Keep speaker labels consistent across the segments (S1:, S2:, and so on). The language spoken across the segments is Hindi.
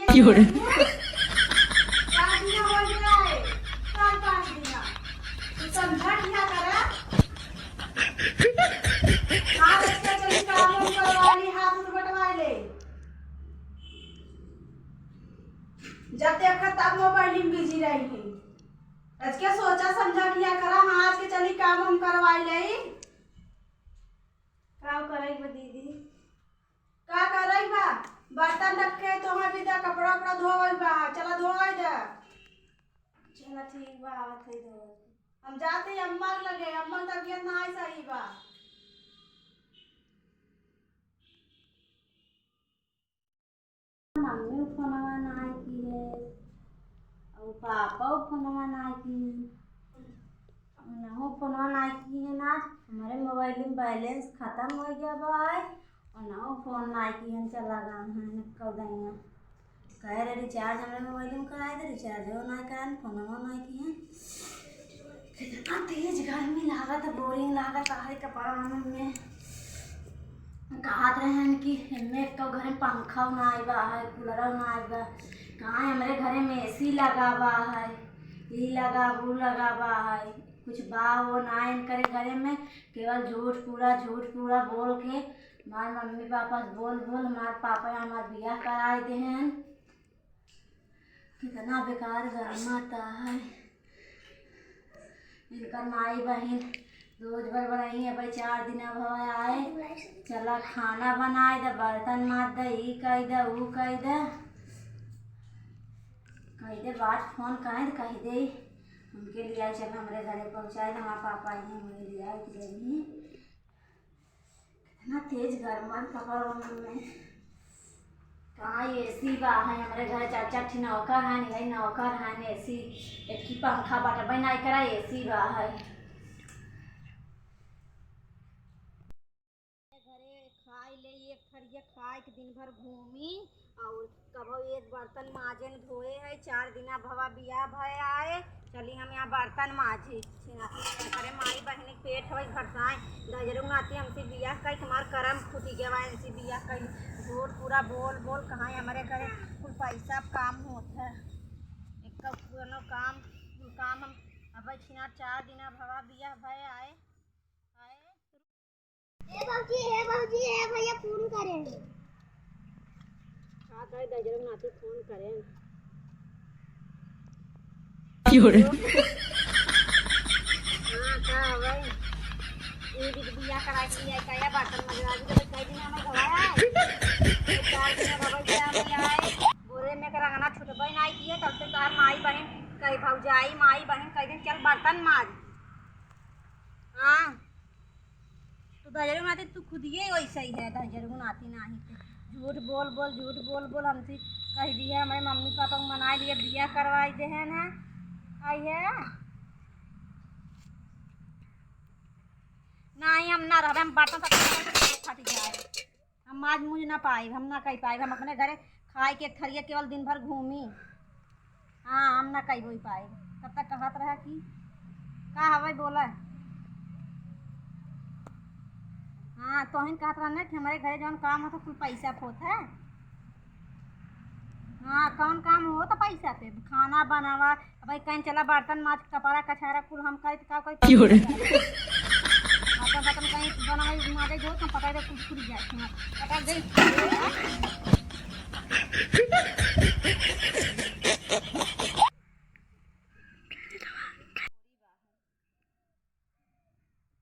S1: 有人
S2: जब देखा तब मोबाइल में बिजी रही है। आज के सोचा समझा किया करा। हाँ आज के चली काम हम करवाई ले। काम करे दीदी का करे बा बर्तन रखे तो हम भी दा कपड़ा उपड़ा धोवई बा। चला धोवई दे। चला ठीक बा आवत है धो। हम जाते अम्मा लगे अम्मा तबियत ना आई सही बा। मम्मी फोनवा ना आई की है और पापा फोनवा ना आई की है ना हो फोनवा ना आई की है ना। हमारे मोबाइल में बैलेंस खत्म हो गया भाई और ना हो फोन ना आई की है। चला गया है कब दैया कह रहे रिचार्ज हमारे मोबाइल में कराए थे रिचार्ज हो ना कर फोनवा ना आई की है। कितना तेज गर्मी लागत बोरिंग लागत है कपड़ा में कहत रहे हैं कि हमें एक तो घर में पंखा ना आएगा है कूलर ना आएगा। कहाँ हमारे घर में एसी लगावा है ये लगा वो लगावा है कुछ बा वो ना करे घर में केवल झूठ पूरा बोल के हमारे मम्मी पापा बोल हमारे पापा हमारे बियाह कराए दे हैं। कितना बेकार गर्म आता है। इनका माई बहन रोज भर बनाई है भाई 4 दिन अब आए चला खाना बनाए दे बर्तन मार दे ई कह दे वो कह दे बात फोन कह दे उनके लिए आए चल हमारे घरे पहुँचाए दे हमारे पापा आई हैं हमारे लिए आए थे कितना तेज गर्म पकड़ में कहाँ एसी बा है हमारे घर 4 नौकर है नहीं नौकर है एसी एक ही पंखा बटबे नहीं करा एसी बा है। खाए ले एक थरिया खाए के दिन भर घूमी और कब एक बर्तन माजे धोए है 4 दिन भवा बिया भय आए चली हम यहाँ बर्तन माजे अरे माई बहनी पेट हो घरसाए दजरू नाती हमसे बिया कई तुम्हार करम फूटी गया हमसे बिया कई झूठ पूरा बोल कहाँ हमारे घर कुल पैसा काम होता है एक काम हम अब छिना 4 दिन भवा बिया भय आए
S3: ए बाबूजी ए भैया फोन करें
S2: हाँ कह दजरू नाती फोन करें
S1: 有人
S2: हाँ क्या भाई ये भी बिया कराई लिया क्या बर्तन मजरा भी तो कई दिन हमें घवाया 4 दिन भवा बिया में आए बोरे में का रंगना छुटबई नहीं किए तब से तार माई बहन कई भौजाई माई बहन कई दिन चल बर्तन माज। हाँ तो दजरू नाती तू खुद ये वैसे ही है दजरू नाती नहीं झूठ बोल हमसे कह दिया हमारे मम्मी पापा को मना लिए बिया करवाई दे है ना आई है नहीं हम ना रहे हम बर्तन फट जाए हम आज मुझे ना पाए हम ना कह पाए हम अपने घरे खाए के थरिए केवल दिन भर घूमी। हाँ हम ना कही बोई पाए तब तक कहत रहा कि का हवाई बोला हाँ तो ही कहत रहा कि हमारे घरे जौन काम हो तो कुल पैसा फोत है। हाँ कौन काम हो तो पैसा पे खाना बनावा भाई कहीं चला बर्तन माज कपड़ा कछारा कुल हम कहीं का कोई
S1: 有人
S2: बर्तन कहीं बनावे माजे जो हम पता दे कुछ खुल जाए पता दे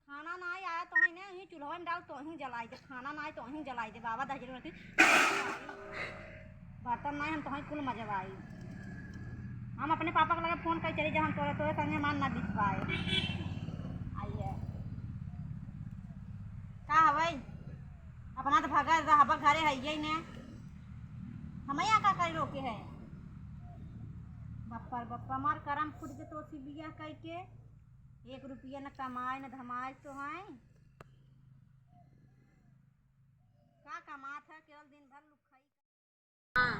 S2: खाना ना आया तो ही नहीं चूल्हा में डाल तो ही जलाई दे खाना ना आए तो ही जलाई दे बाबा दजरू नाती बर्तन नहीं हम तो ही कुल मजवाई हम अपने पापा को लगे फोन कर चले जब हम तोरे संगे मान ना दिख पाए आइए का हवाई अपना तो भगा रहबा घरे है ही ने हम यहाँ का कर रोके है बप्पा मार करम खुद के तो बिया कह के 1 रुपया न कमाए न धमाए तो है का कमात है केवल दिन भर लुखाई। हाँ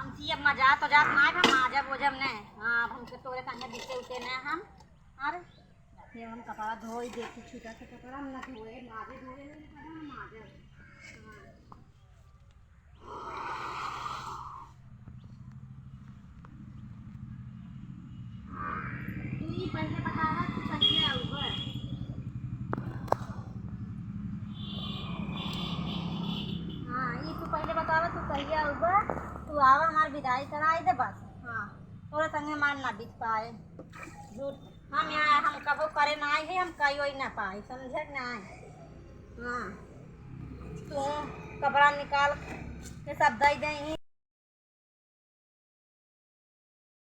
S2: हम सी अब मजा तो जात ना हम माजा बोझम ने हाँ हमके तोरे संगे दिखे उते ने हम अरे फिर हम कपड़ा धोई देखी छूटा से कपड़ा हम ना धोए माजे धोए माजे तू आवा हमारी विदाई कराई दे बस। हाँ तोरे संगे मार ना बीत पाए झूठ। हम यहाँ हम कबो करे ना आए हैं, हम कहीं वही ना पाए, समझे ना आए। हाँ तू कपड़ा निकाल के सब दे दें।